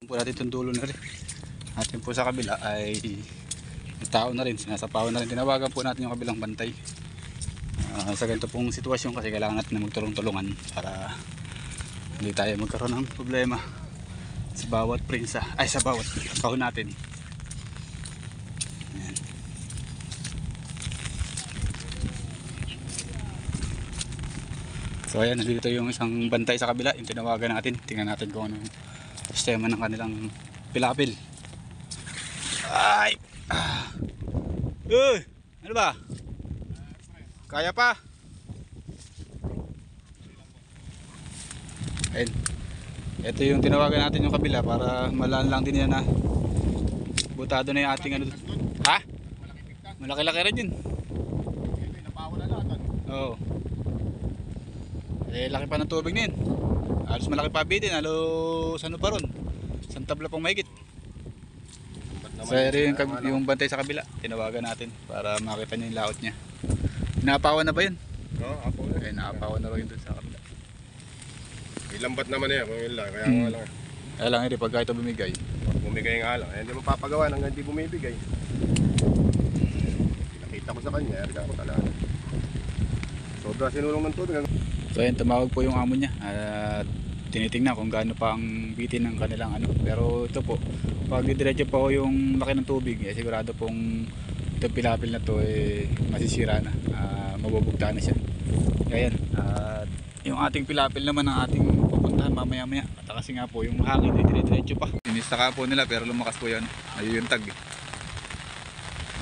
po natin itong dulo na rin. Atin po sa kabila ay may tao na rin, sinasapawan na rin. Tinawagan po natin yung kabilang bantay. Sa ganito pong sitwasyon kasi kailangan natin na magtulong-tulungan para hindi tayo magkaroon ng problema sa bawat prinsa, ay sa bawat kahon natin. Ayan. So ayan, nandito yung isang bantay sa kabila, yung tinawagan natin. Tingnan natin kung ano yung sistema ng kanilang pilapil. Ay! Ano ba? Kaya pa? Ayun. Ito yung tinawagan natin yung kabila para malaan lang din yan na butado na yung ating ano. Ha? Malaki-laki rin yun. Oo. Eh laki pa ng tubig na yun. Halos malaki pa bitin. Halos ano pa ron. Isang tabla pang mahigit. So yung bantay sa kabila, tinawagan natin para makita niya yung laot niya. Naapawan na ba yun? Oo, apaw na. Okay, naapawan na ba yun dun sa kabila? Ilambat naman eh, kung yun lang, kaya nga lang. Kaya lang hindi pagka ito bumigay. Bumigay nga lang, hindi mapapagawa hanggang hindi bumibigay. Nakita ko sa kanya, erga ko talaga. Sobra sinulong ng tubig. So ayan, tumawag po yung amo niya at tinitingnan kung gaano pa ang bitin ng kanilang ano. Pero ito po, pag didiretso po yung laki ng tubig, sigurado pong itong pilapil na to masisira na, mabubugta na siya. Kaya yan, yung ating pilapil naman ang ating pupuntahan mamaya maya. At kasi nga po yung hangin ay dire-diretso pa. Inistaka po nila pero lumakas po yan, ayuyuntag.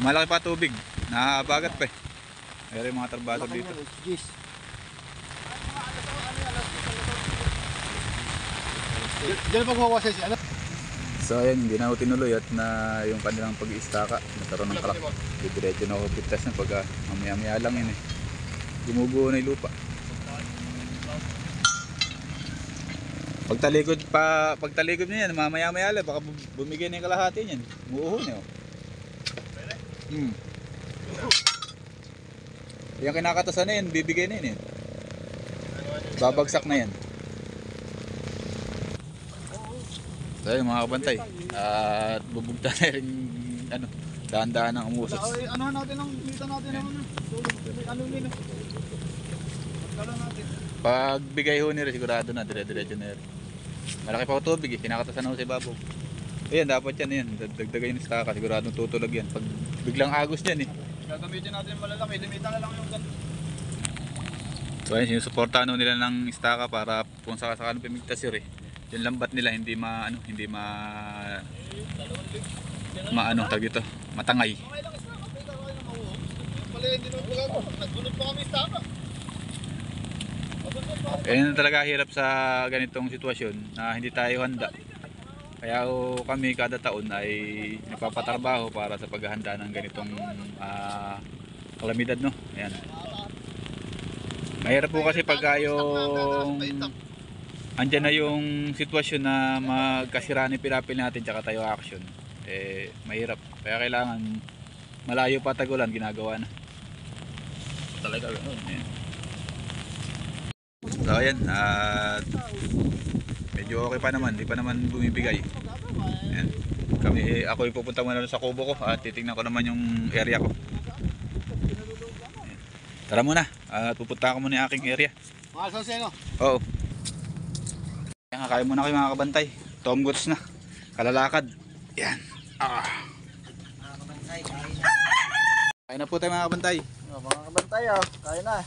Malaki pa tubig, naabagat pa eh. Mayroon yung mga tarbado dito. Diyan pagkukuha siya ano? So ayan, hindi na ako tinuloy at na yung kanilang pag-iistaka nagkaroon ng crack. Diretso na ako pitas na pag mamaya-maya lang yun eh. Gumuguho na yung lupa. Pagtalikod niya yan, mamaya-maya lang, baka bumigay na yung kalahati niyan. Umuuho niya oh. Yung kinakatasan na yan, bibigay na yun eh. Babagsak na yan. So yun mga kabantay, at bubugta na rin ano, dahan-dahan ng umusot. Ano natin ang mita natin naman ano nila. Pag bigay ho nila sigurado na dire-diretso na rin. Malaki pa ko tubig eh, kinakatasan ako sa ibabaw. Ayan, dapat yan, dagdagan yung staka, siguradong tutulag yan. Pag biglang agos yan eh. Gagamitin natin yung malalaki, limita na lang yung ganun. So ayun, sinusuportahan nila ng staka para kung sakasakan pimigtas yun eh. Yung lambat nila hindi maano tag ito, matangay. Ayun talaga hirap sa ganitong sitwasyon na hindi tayo handa. Kaya kami kada taon ay nagpapatrabaho para sa paghahanda ng ganitong kalamidad no. Ayan. Mahirap po kasi pag yung andyan na yung sitwasyon na magkasira ni pilapil natin tsaka tayo action, mahirap. Kaya kailangan malayo pa tagulan, ginagawa na talaga. Ayan. So ayan, medyo okay pa naman, di pa naman bumibigay. Ayan. Ako pupunta muna sa kubo ko at titingnan ko naman yung area ko. Ayan. Tara muna, at pupunta ako muna yung aking area. Mga soseno? Oo. Kakain muna kayo mga kabantay. Tom goods na. Kalalakad. Yan. Kain na po tayo mga kabantay. Mga kabantay kain na.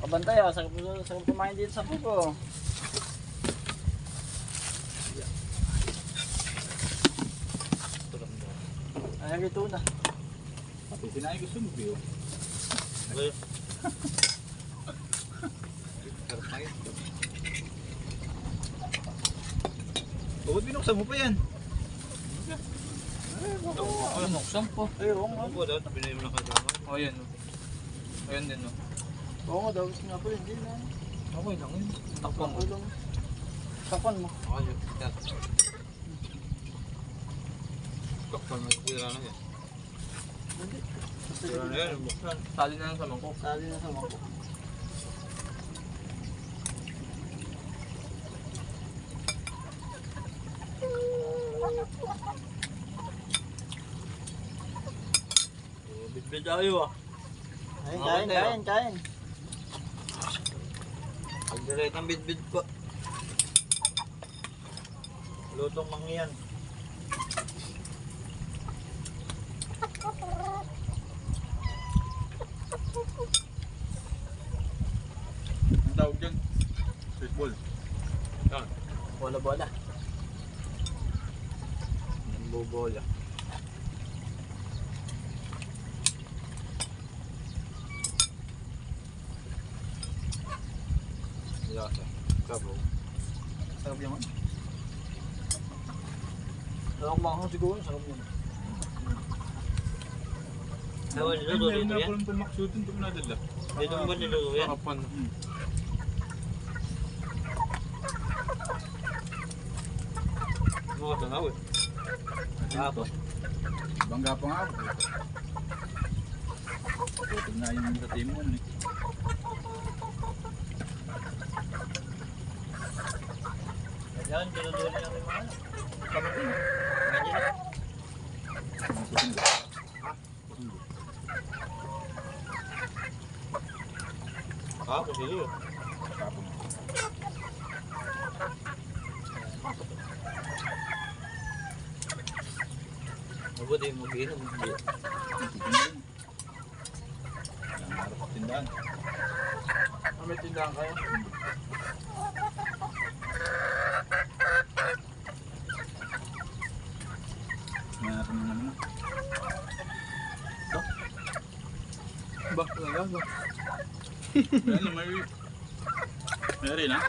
Kabantay sa kumain dito sa pupo. Ay, ito na. Pati sinabi gusto mo biyo. Bakit binuksan mo pa yan? Ay, binuksan po. Oo nga. Ako daw, nabinay mo lang kasama. O, yan o. Ayan din o. Oo nga daw, gusto nga po hindi na. Okay lang yun. Takpan mo. Takpan mo. Okay, yan. Takpan mo, sira na yan. Sira na yan, buksan. Tali na lang sa mangkok. Tali na sa mangkok. Bidbid tayo ah. Kain. Pagdiret ng bidbid po. Lutong mangyan. Ang tawag dyan? Streetball. Bola-bola. Nambobola. Yasa. Sabaw. Sarap yan. Sarap mga siguro. Sarap yun. Ewan, niluto dito yan? Meron tumak shooting ito na dala. Dito mo ba niluto yan? Sarapan. Mga tanaw eh. Tapos. Bangga pa nga ako. Tutog na yung sa team mo. Yan, tinutuloy lang yung mga. Tapos yun. Mabuti yung mag-inom. Hindi. Harap sa tindahan. May tindahan kayo? Meron naman na. Ba, talaga ba? Meron, meron ha?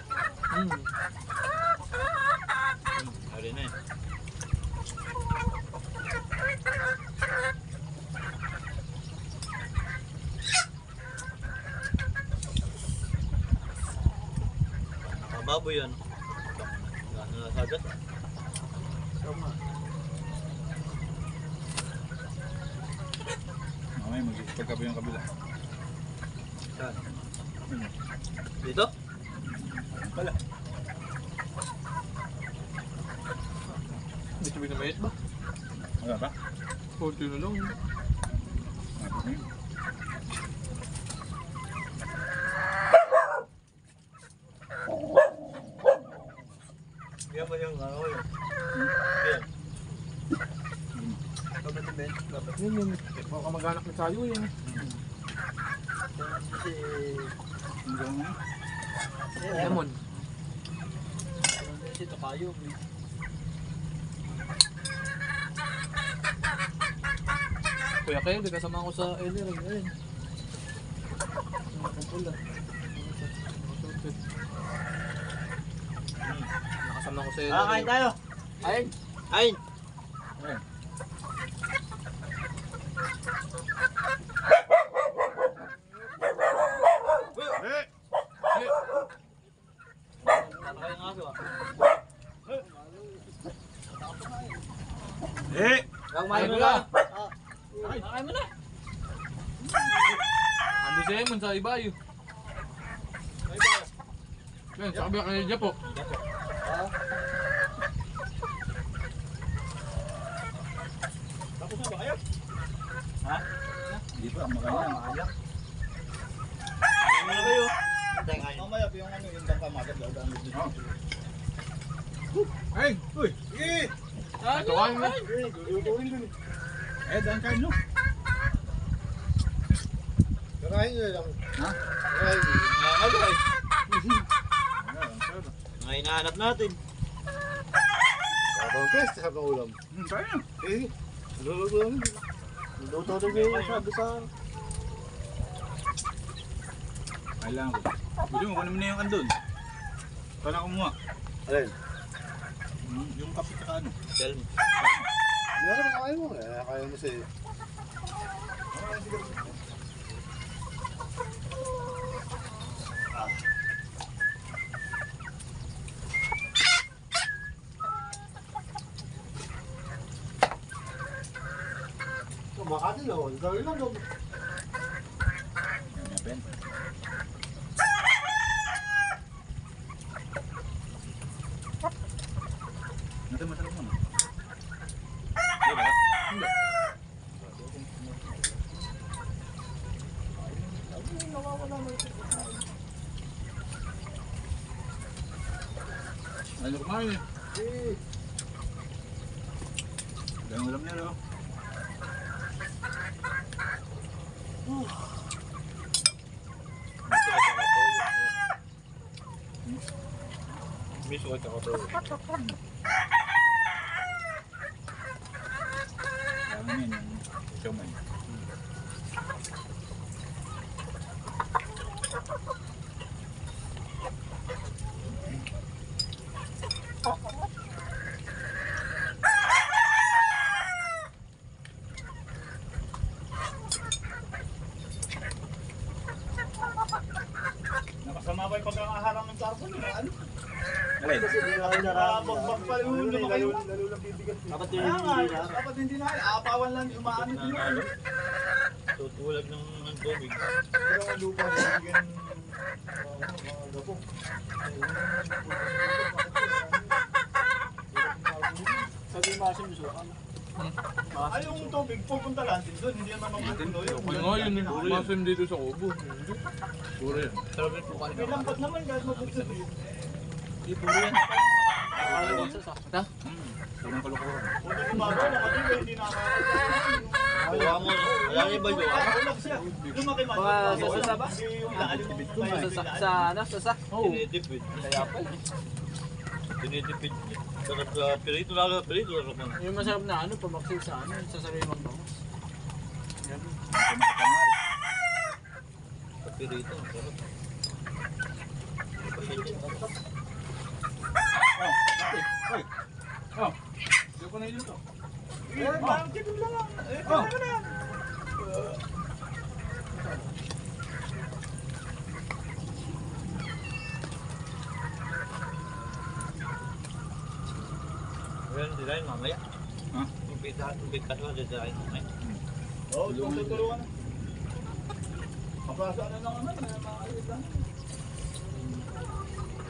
Hari na eh. Nakababoy yan. Gano'n na sagat. Tama. Mamaya mag-pagkabi yung kabila. Saan? Dito? Wala. Dito ba namayit ba? Wala pa? 40 na lang. Napit na yun. Yan ba yung ano yun? Yan. Dapat yung bench. Dapat yun yung mga kamag-anak na tayo yun. Kasi... Ang gano'n na. Lemon. Kasi ito kayo. Kuya kayo, di kasama ko sa Elir. Ayun. Nakapula. Nakasama ko sa Elir. Kain tayo. Ayun. Ayun. Ayun. Ano kayong aso ah? Eh! Kakain mo na. Kakain mo na. Ando si Emon sa ibayo. Yan, sa kabila kanil dyan po. Tapos na ba kayo? Ha? Hindi pa, makanya. Kakain mo na kayo. Mamaya yung ano yung dangkamagat daw daan dito. Ay! Uy! Sige! Ito kain mo. Eh, daan kain no? Kakain nyo lang. Ha? Kakain nyo. Nakakagay. Ang sarap. Mga hinahanap natin. Habang fest, habang ulam. Kaya na. Eh, luluto lang. Luluto lang yung sabi sa... Kailangan ko. Buti mo, kunin mo na yung andun. Para kumuha. Alin? Yung kape ka ano. Tell me. Hindi na kaya mo. Kaya mo siya. Makati lang. Ang gawin lang. Yan yung pen. Natin masarap mo. Ano kumain eh? Ganun ulam nila. Miso at saka toyo. Dami yan yung siomay. Nakasama pa yung pagkakaharang ng carbon. Ano? Alay. Kasi hindi ako narami. Bagbag pa rin yung lumaki mo. Lalo lang bibigat. Dapat hindi na. Aapawan lang. Umaano din yun. Tutulad ng tubig. Pero ang lupa bibigyan mga gapo. Sabi yung masim gusto ka. Ay, yung tubig, pupunta lang din doon. Hindi naman magugulo yun. Yun yung masim dito sa kubo. Puro yan. May lambat naman guys, mabuti. Hindi, puro yan. Unang kalokohan. Kung yung bago, nakatiba, hindi nakakalimutan. Gawa mo, wala rin ba gawa? Ulap siya. Lumaki man. Mga sasasa ba? Hindi yung lalim ng kaya. Tinitipid. Kaya pala. Tinitipid. Sarap sa pirito, lalo sa pirito. Sarap na. Yung masarap na ano, pamaksil sa ano, sa sariwang bangus. Sa pirito, sarap. Oh, hindi ko na yun to. Parang kipin lang. Kaya ka na yan. Well, design mamaya. Ha? Yung pitas mo, design mamaya. Oo, tutulungan na. Kapasa na lang naman, makakalit lang.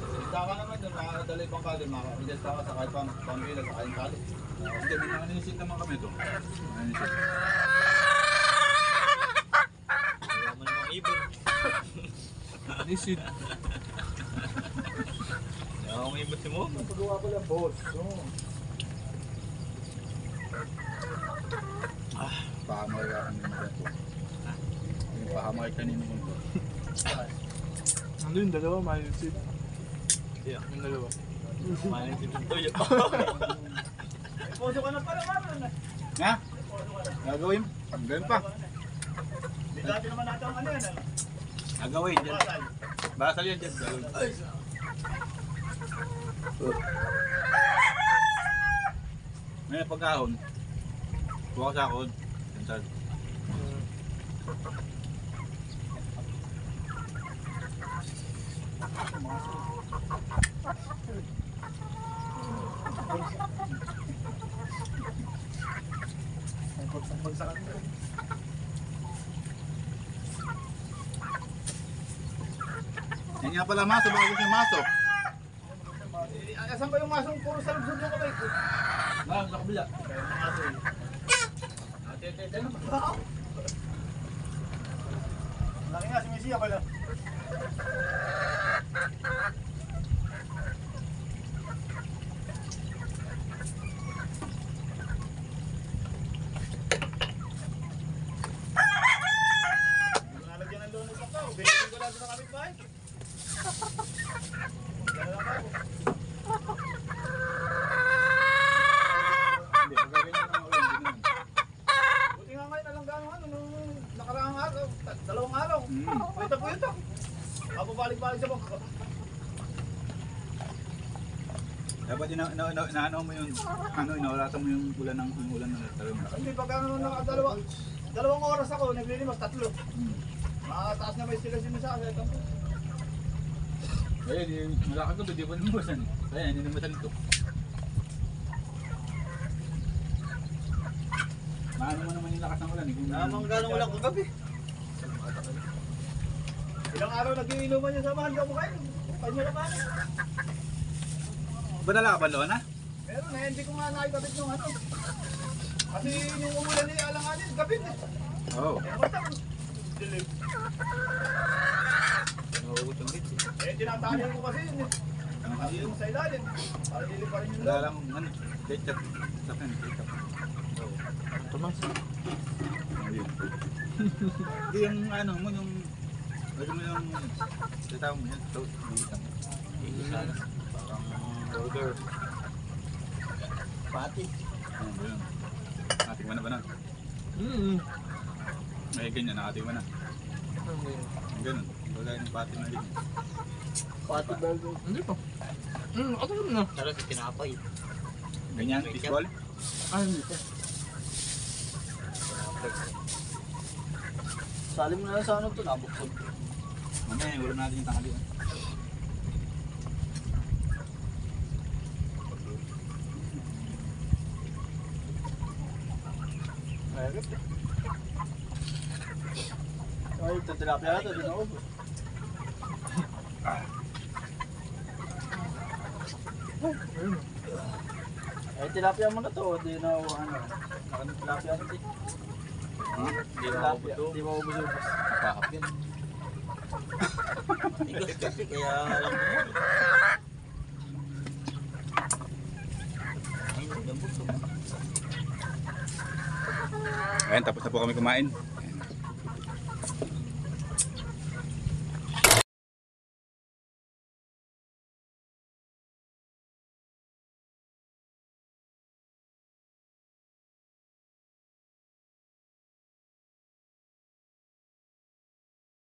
Salita ka naman dun, makakadala ibang kali, makakadala ka sa kahit pambila, sa kahit kali. Hindi, may nanganisid naman kami ito. Nanganisid. Wala mo namang ibon. Nanganisid. Wala akong ibon si mo. Pagawa ko lang, boss. Pahamay ka kanina mo ito. Yung pahamay kanina mo ito. Ano yung dalawa, malinsid? Yeah. Yung dalawa. Maling si Tuntoy. Puso ka na pala, man. Ha? Gagawin? Gagawin pa. Di dati naman natin ang ano yan. Gagawin dyan. Basal. Basal yan dyan. Gagawin. May pagkahon. Buka sa akon. Sensal. Sampag sa kanila. Yan nga pala maso. Bago siya maso. Asan ba yung masong puro sa lubsod ng kamay ko? Sa kabila. Laki nga si Messiah pala. Nalagyan ng lunes ako. Binigyan ko lang sa kapitbahay. Dala lang ako. Hindi, pagkagawin niya ng ulan. Hindi naman. Buti nga ngayon alang gano'n ano, nung nakaraang araw, dalawang araw. Puyta. Balik sa bangka. Dapat inaano mo yung inaoratan mo yung ulan ng talong. Hindi, pag ano dalawang oras ako, naglilimas, 3. Mataas na may sila sinasa. Kaya malakad ko, di ba namubasan? Kaya hindi namubasan ito. Maano mo naman yung lakas ng ulan. Namang gano'ng wala ko gabi. Ilang araw nag-iinuman niya sa mahal ka mo kayo. Kanya na ba? Ba nalakaban doon ha? Meron na, hindi ko nga nakikabit nung ano. Kasi yung umulan niya alanganin, gabit eh. Oo. Basta, dilim. Nauubos ang bit. Tinatalihan ko kasi yun eh. Lagi yung sa ilalim. Para dili pa rin yung Wala loob. lang, ano, ketchup. Sa akin, ketchup. Tomas. Ayun. Hindi yung ano mo, yung... Lagi mo yung... Tatawa mo yan, toast. Bilitan mo. Isa na. Parang burger. Pati. Ano ba yun? Nakating mo na ba na? May ganyan, nakating mo na. Ganun. Wala yung pati na ganyan. Pati burger. Hindi pa. Ako na. Sarap yung tinapay. Ganyan, fishball. Hindi pa. Sali mo na lang sa ano to, nabuksod. Mamaya, ulam natin yung tanghalian. Ay, ito tilapia ito, di na ubos. Ay, tilapia mo na to, di na ano. Nakanin tilapia ito. Hindi na ako Tilapia, di mo ubos-ubos. Napahap yan. Tigas kasi kaya alam mo. Ay, gambot. Ayan, tapos na po kami kumain.